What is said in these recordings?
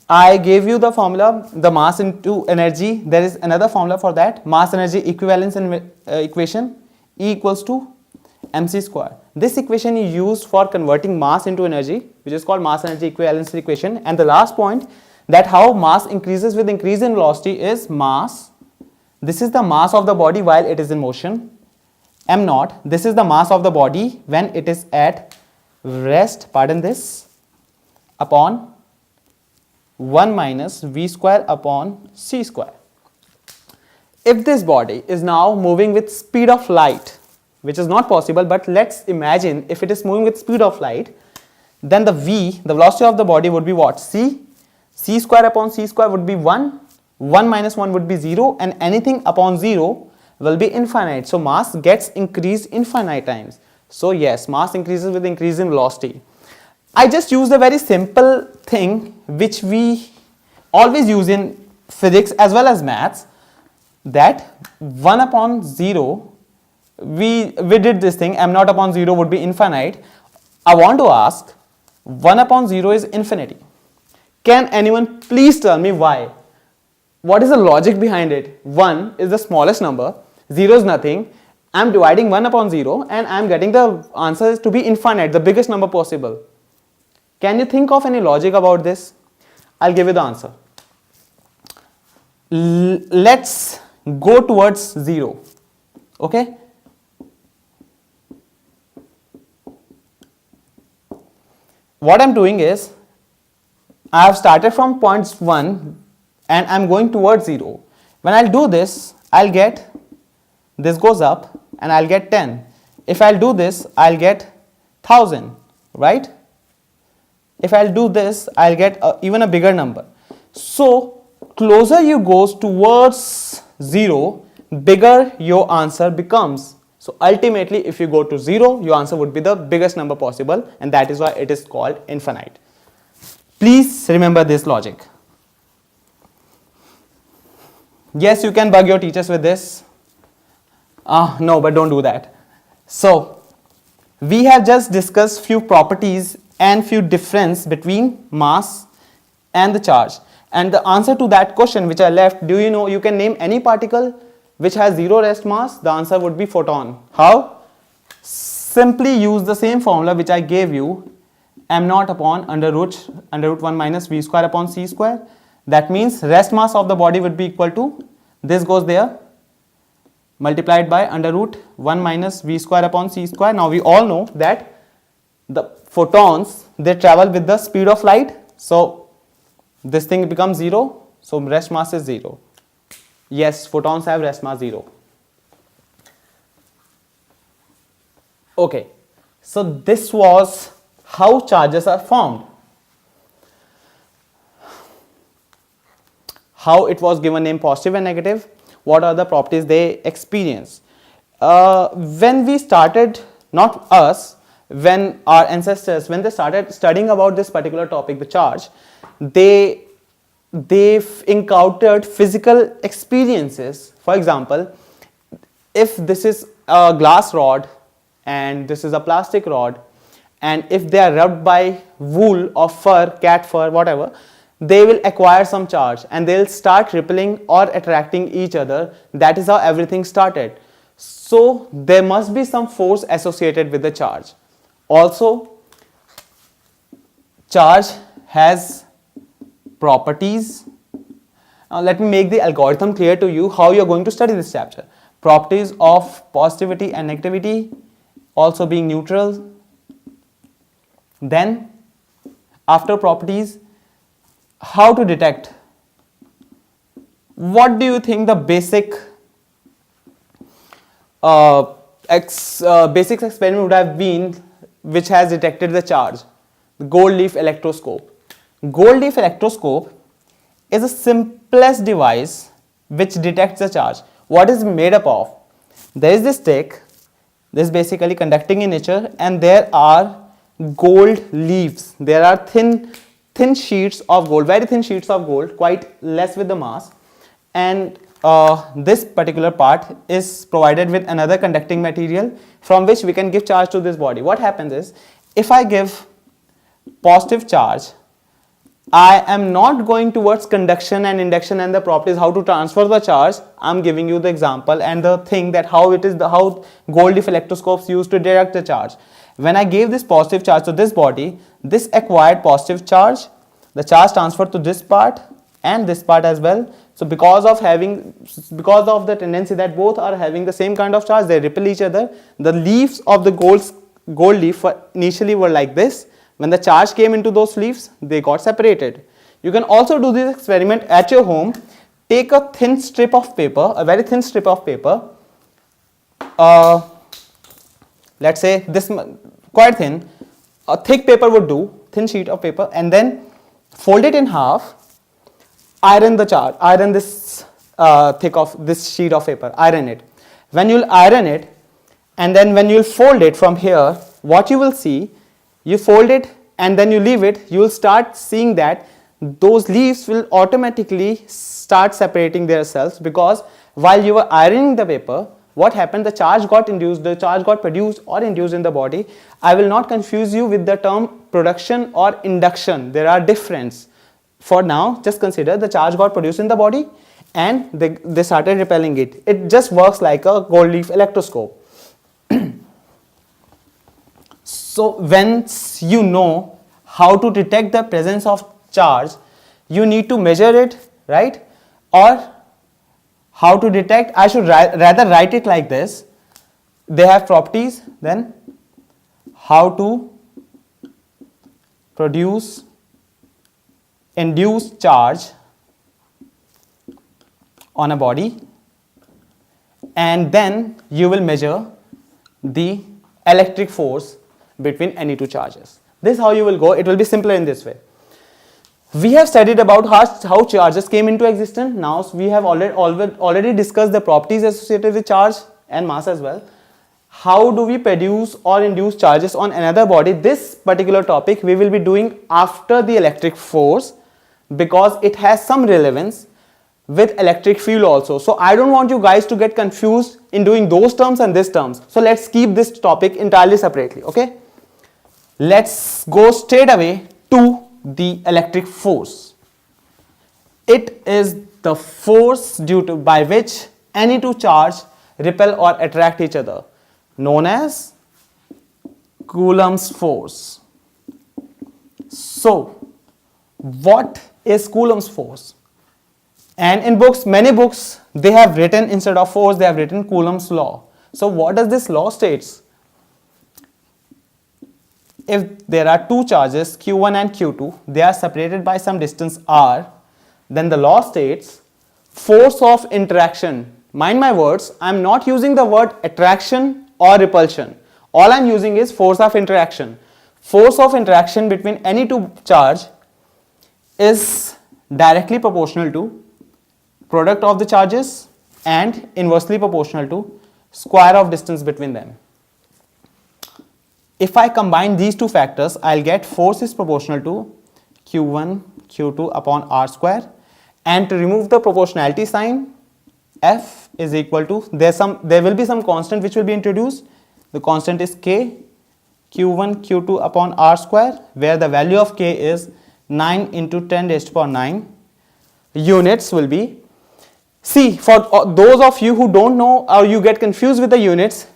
I gave you the formula, the mass into energy. There is another formula for that, mass energy equivalence equation, E equals to mc square. This equation is used for converting mass into energy, which is called mass energy equivalence equation. And the last point, that how mass increases with increase in velocity is mass. This is the mass of the body while it is in motion, m naught. This is the mass of the body when it is at rest, pardon this, upon 1 minus v square upon c square. If this body is now moving with speed of light, which is not possible, but let's imagine if it is moving with speed of light, then the v, the velocity of the body would be what? C square upon c square would be 1, 1 minus 1 would be 0, and anything upon 0 will be infinite. So mass gets increased infinite times. So yes, mass increases with increase in velocity. I just used a very simple thing which we always use in physics as well as maths, that 1 upon 0, we did this thing, m naught upon 0 would be infinite. I want to ask, 1 upon 0 is infinity. Can anyone please tell me why? What is the logic behind it? 1 is the smallest number, 0 is nothing. I am dividing 1 upon 0 and I am getting the answer to be infinite, the biggest number possible. Can you think of any logic about this? I'll give you the answer. Let's go towards 0. Okay? What I'm doing is, I have started from points 1 and I'm going towards 0. When I'll do this, I'll get, this goes up and I'll get 10. If I'll do this, I'll get 1000, right? If I'll do this, I'll get even a bigger number. So closer you goes towards 0, bigger your answer becomes. So ultimately, if you go to 0, your answer would be the biggest number possible, and that is why it is called infinite. Please remember this logic. Yes, you can bug your teachers with this. No, but don't do that. So we have just discussed few properties and few difference between mass and the charge. And the answer to that question which I left, do you know, you can name any particle which has 0 rest mass, the answer would be photon. How? Simply use the same formula which I gave you, m naught upon under root 1 minus v square upon c square. That means rest mass of the body would be equal to, this goes there, multiplied by under root 1 minus v square upon c square. Now we all know that the photons, they travel with the speed of light. So this thing becomes 0. So rest mass is 0. Yes, photons have rest mass 0. Okay, so this was how charges are formed. How it was given name positive and negative. What are the properties they experience. When we started, not us, when our ancestors, when they started studying about this particular topic, the charge, they've encountered physical experiences. For example, if this is a glass rod and this is a plastic rod, and if they are rubbed by wool or fur, cat fur, whatever, they will acquire some charge and they'll start repelling or attracting each other. That is how everything started. So there must be some force associated with the charge. Also, charge has properties. Now let me make the algorithm clear to you how you're going to study this chapter. Properties of positivity and negativity, also being neutral. Then after properties, how to detect. What do you think the basic basic experiment would have been which has detected the charge? The Goldleaf Electroscope. Goldleaf Electroscope is the simplest device which detects the charge. What is it made up of? There is this stick, this is basically conducting in nature, and there are gold leaves. There are thin sheets of gold, very thin sheets of gold, quite less with the mass, and this particular part is provided with another conducting material from which we can give charge to this body. What happens is, if I give positive charge I am not going towards conduction and induction and the properties, how to transfer the charge. I'm giving you the example and the thing that how Goldleaf electroscopes used to detect the charge. When I gave this positive charge to this body, this acquired positive charge, the charge transferred to this part and this part as well. So because of the tendency that both are having the same kind of charge, they repel each other. The leaves of the gold leaf initially were like this. When the charge came into those leaves, they got separated. You can also do this experiment at your home. Take a thin strip of paper, a very thin strip of paper. Let's say this quite thin. A thick paper would do, thin sheet of paper, and then fold it in half. Iron the charge. Iron this this sheet of paper. Iron it. When you'll iron it, and then when you'll fold it from here, what you will see. You fold it and then you leave it, you will start seeing that those leaves will automatically start separating themselves, because while you were ironing the paper, what happened? The charge got induced, the charge got produced or induced in the body. I will not confuse you with the term production or induction. There are difference. For now, just consider the charge got produced in the body and they started repelling it. It just works like a Goldleaf electroscope. So once you know how to detect the presence of charge, you need to measure it, right? Or how to detect, I should rather write it like this. They have properties, then how to produce induced charge on a body, and then you will measure the electric force between any two charges. This is how you will go. It will be simpler in this way. We have studied about how charges came into existence. Now we have already discussed the properties associated with charge and mass as well. How do we produce or induce charges on another body? This particular topic we will be doing after the electric force, because it has some relevance with electric field also. So I don't want you guys to get confused in doing those terms and this terms. So let's keep this topic entirely separately, okay? Let's go straight away to the electric force. It is the force by which any two charge repel or attract each other, known as Coulombs force. So what is Coulombs force? And in books, many books, they have written, instead of force, they have written Coulomb's law. So what does this law states? If there are two charges, Q1 and Q2, they are separated by some distance r, then the law states force of interaction. Mind my words, I am not using the word attraction or repulsion. All I am using is force of interaction. Force of interaction between any two charge is directly proportional to product of the charges and inversely proportional to square of distance between them. If I combine these two factors, I'll get force is proportional to Q1 Q2 upon r square, and to remove the proportionality sign, F is equal to, there will be some constant which will be introduced. The constant is K, Q1 Q2 upon r square, where the value of K is 9 into 10 raised to the power 9. Units will be, see, for those of you who don't know or you get confused with the units,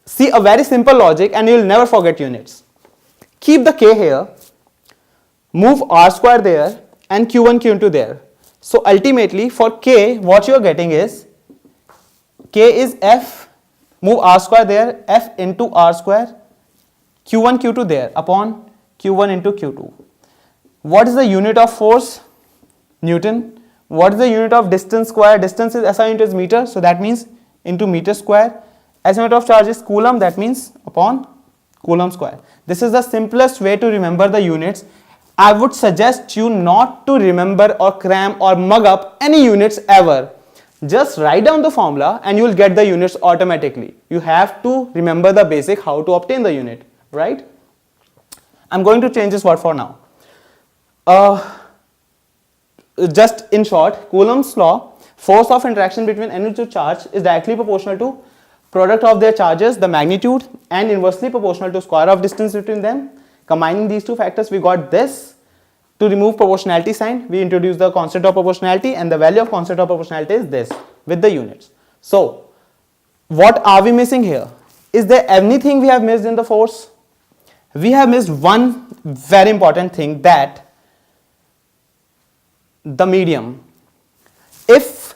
see a very simple logic and you will never forget units. Keep the K here, move r square there and Q1 Q2 there. So ultimately for K, what you are getting is, K is F, move r square there, F into r square, Q1 Q2 there upon Q1 into Q2. What is the unit of force? Newton. What is the unit of distance square? Distance is SI into meter, so that means into meter square. As unit of charge is Coulomb, that means upon Coulomb square. This is the simplest way to remember the units. I would suggest you not to remember or cram or mug up any units ever. Just write down the formula and you will get the units automatically. You have to remember the basic how to obtain the unit, right? I'm going to change this word for now. Just in short, Coulomb's law, force of interaction between any two charge is directly proportional to product of their charges, the magnitude, and inversely proportional to square of distance between them. Combining these two factors, we got this. To remove proportionality sign, we introduce the constant of proportionality, and the value of constant of proportionality is this with the units. So what are we missing here? Is there anything we have missed in the force? We have missed one very important thing, that the medium. If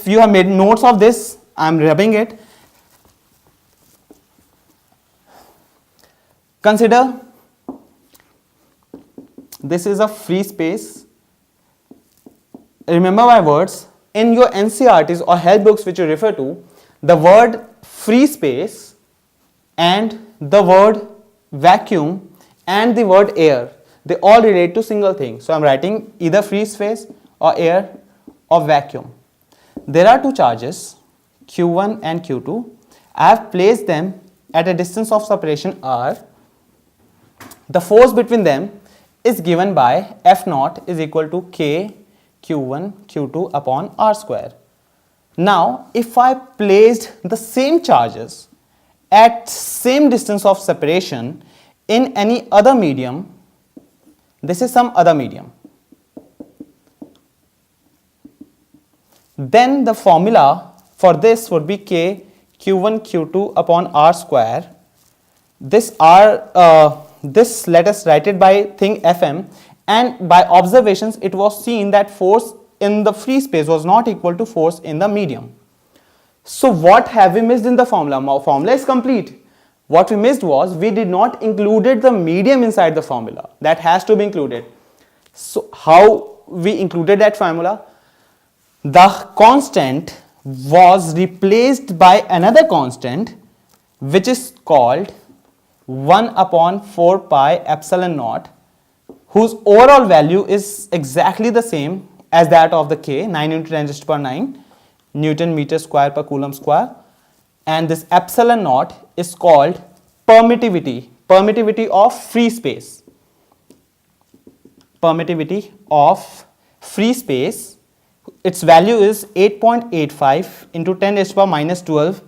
you have made notes of this, I am rubbing it. Consider this is a free space. Remember my words. In your NCERTs or health books which you refer to, the word free space and the word vacuum and the word air, they all relate to single thing. So I am writing either free space or air or vacuum. There are two charges, Q1 and Q2. I have placed them at a distance of separation r. The force between them is given by F0 is equal to K Q1 Q2 upon r square. Now if I placed the same charges at same distance of separation in any other medium, this is some other medium, then the formula for this would be K Q1 Q2 upon r square. This this let us write it by thing Fm, and by observations it was seen that force in the free space was not equal to force in the medium. So what have we missed in the formula? Our formula is complete. What we missed was we did not included the medium inside the formula. That has to be included. So how we included that formula? The constant was replaced by another constant which is called 1 upon 4 pi epsilon naught, whose overall value is exactly the same as that of the K, 9 into 10 raised to power 9 Newton meter square per Coulomb square, and this epsilon naught is called permittivity of free space. Permittivity of free space, its value is 8.85 into 10 raised to power minus 12.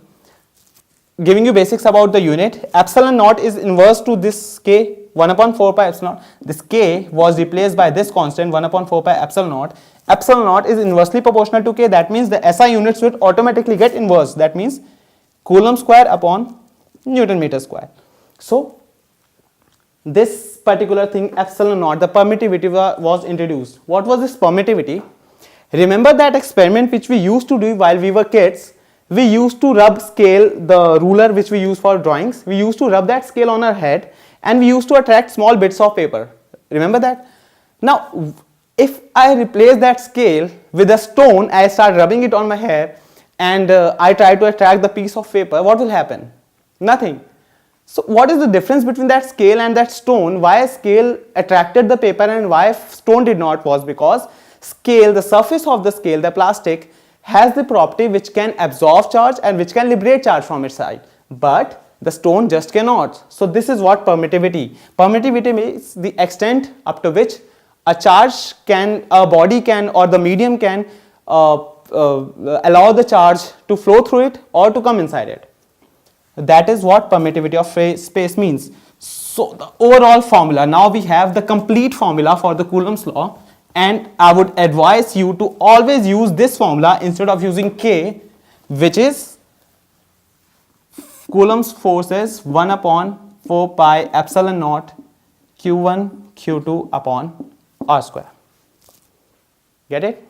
Giving you basics about the unit, epsilon naught is inverse to this K, 1 upon 4 pi epsilon naught. This K was replaced by this constant 1 upon 4 pi epsilon naught. Epsilon naught is inversely proportional to K, that means the SI units would automatically get inverse, that means Coulomb square upon Newton meter square. So this particular thing epsilon naught, the permittivity was introduced. What was this permittivity? Remember that experiment which we used to do while we were kids? We used to rub scale, the ruler which we use for drawings, we used to rub that scale on our head and we used to attract small bits of paper. Remember that? Now if I replace that scale with a stone, I start rubbing it on my hair and I try to attract the piece of paper, what will happen? Nothing. So what is the difference between that scale and that stone? Why scale attracted the paper and why stone did not? Was because scale, the surface of the scale, the plastic, has the property which can absorb charge and which can liberate charge from its side, but the stone just cannot. So this is what permittivity. Permittivity means the extent up to which a charge can, a body can, or the medium can allow the charge to flow through it or to come inside it. That is what permittivity of space means. So the overall formula, now we have the complete formula for the Coulomb's law, and I would advise you to always use this formula instead of using K, which is Coulomb's force is 1 upon 4 pi epsilon naught Q1 Q2 upon r square. Get it?